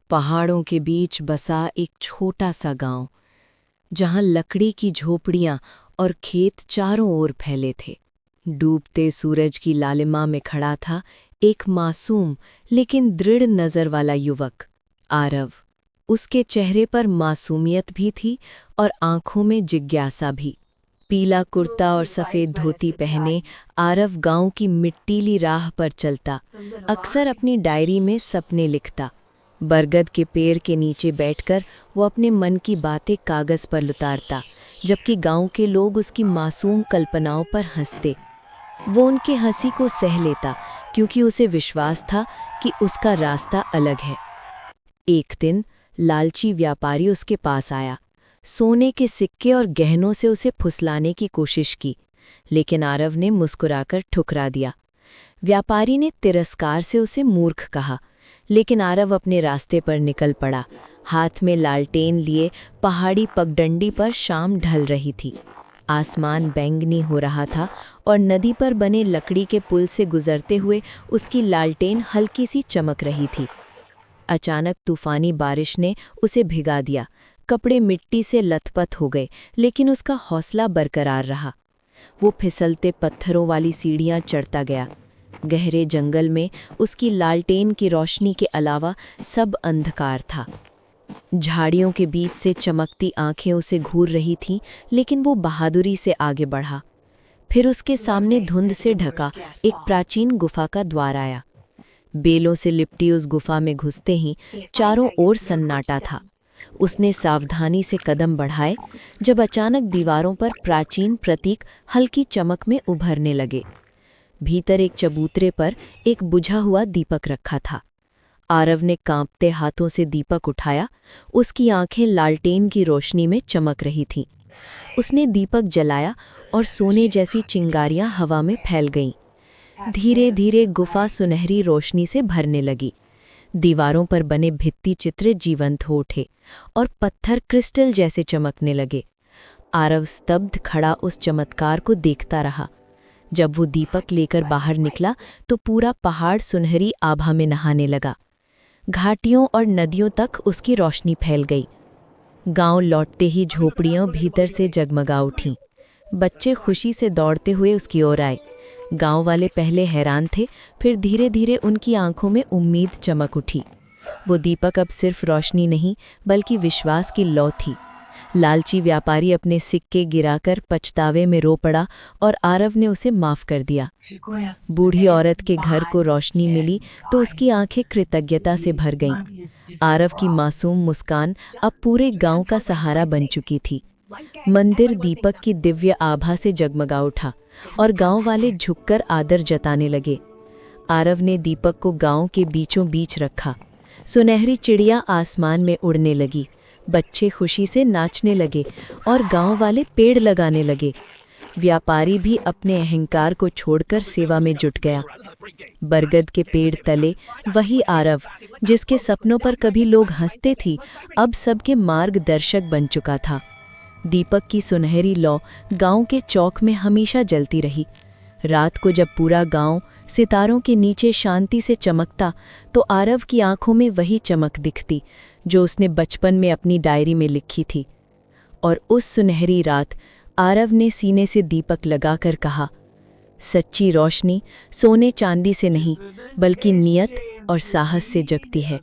पहाड़ों के बीच बसा एक छोटा सा गांव, जहां लकड़ी की झोपड़ियां और खेत चारों ओर फैले थे। डूबते सूरज की लालिमा में खड़ा था एक मासूम लेकिन दृढ़ नज़र वाला युवक, आरव। उसके चेहरे पर मासूमियत भी थी और आंखों में जिज्ञासा भी। पीला कुर्ता और सफ़ेद धोती पहने आरव गांव की मिट्टीली राह पर चलता, अक्सर अपनी डायरी में सपने लिखता। बरगद के पेड़ के नीचे बैठकर वो अपने मन की बातें कागज़ पर उतारता, जबकि गांव के लोग उसकी मासूम कल्पनाओं पर हंसते। वो उनके हंसी को सह लेता, क्योंकि उसे विश्वास था कि उसका रास्ता अलग है। एक दिन लालची व्यापारी उसके पास आया। सोने के सिक्के और गहनों से उसे फुसलाने की कोशिश की, लेकिन आरव ने मुस्कुराकर ठुकरा दिया। व्यापारी ने तिरस्कार से उसे मूर्ख कहा, लेकिन आरव अपने रास्ते पर निकल पड़ा। हाथ में लालटेन लिए पहाड़ी पगडंडी पर शाम ढल रही थी। आसमान बैंगनी हो रहा था और नदी पर बने लकड़ी के पुल से गुजरते हुए उसकी लालटेन हल्की सी चमक रही थी। अचानक तूफानी बारिश ने उसे भिगा दिया। कपड़े मिट्टी से लथपथ हो गए, लेकिन उसका हौसला बरकरार रहा। वो फिसलते पत्थरों वाली सीढ़ियां चढ़ता गया। गहरे जंगल में उसकी लालटेन की रोशनी के अलावा सब अंधकार था। झाड़ियों के बीच से चमकती आंखें उसे घूर रही थीं, लेकिन वो बहादुरी से आगे बढ़ा। फिर उसके सामने धुंध से ढका एक प्राचीन गुफा का द्वार आया। बेलों से लिपटी उस गुफा में घुसते ही चारों ओर सन्नाटा था। उसने सावधानी से कदम बढ़ाए, जब अचानक दीवारों पर प्राचीन प्रतीक हल्की चमक में उभरने लगे। भीतर एक चबूतरे पर एक बुझा हुआ दीपक रखा था। आरव ने कांपते हाथों से दीपक उठाया। उसकी आंखें लालटेन की रोशनी में चमक रही थीं। उसने दीपक जलाया और सोने जैसी चिंगारियां हवा में फैल गईं। धीरे धीरे गुफा सुनहरी रोशनी से भरने लगी। दीवारों पर बने भित्ति चित्र जीवंत हो उठे और पत्थर क्रिस्टल जैसे चमकने लगे। आरव स्तब्ध खड़ा उस चमत्कार को देखता रहा। जब वो दीपक लेकर बाहर निकला तो पूरा पहाड़ सुनहरी आभा में नहाने लगा। घाटियों और नदियों तक उसकी रोशनी फैल गई। गांव लौटते ही झोपड़ियां भीतर से जगमगा उठीं। बच्चे खुशी से दौड़ते हुए उसकी ओर आए। गांव वाले पहले हैरान थे, फिर धीरे धीरे उनकी आंखों में उम्मीद चमक उठी। वो दीपक अब सिर्फ रोशनी नहीं, बल्कि विश्वास की लौ थी। लालची व्यापारी अपने सिक्के गिराकर पछतावे में रो पड़ा और आरव ने उसे माफ कर दिया। बूढ़ी औरत के घर को रोशनी मिली तो उसकी आंखें कृतज्ञता से भर गईं। आरव की मासूम मुस्कान अब पूरे गांव का सहारा बन चुकी थी। मंदिर दीपक की दिव्य आभा से जगमगा उठा और गांव वाले झुककर आदर जताने लगे। आरव ने दीपक को गांव के बीचों बीच रखा। सुनहरी चिड़िया आसमान में उड़ने लगी। बच्चे खुशी से नाचने लगे और गांव वाले पेड़ लगाने लगे। व्यापारी भी अपने अहंकार को छोड़कर सेवा में जुट गया। बरगद के पेड़ तले वही आरव, जिसके सपनों पर कभी लोग हंसते थी, अब सबके मार्गदर्शक बन चुका था। दीपक की सुनहरी लौ गांव के चौक में हमेशा जलती रही। रात को जब पूरा गांव सितारों के नीचे शांति से चमकता, तो आरव की आंखों में वही चमक दिखती जो उसने बचपन में अपनी डायरी में लिखी थी। और उस सुनहरी रात आरव ने सीने से दीपक लगाकर कहा, सच्ची रोशनी सोने चांदी से नहीं, बल्कि नियत और साहस से जगती है।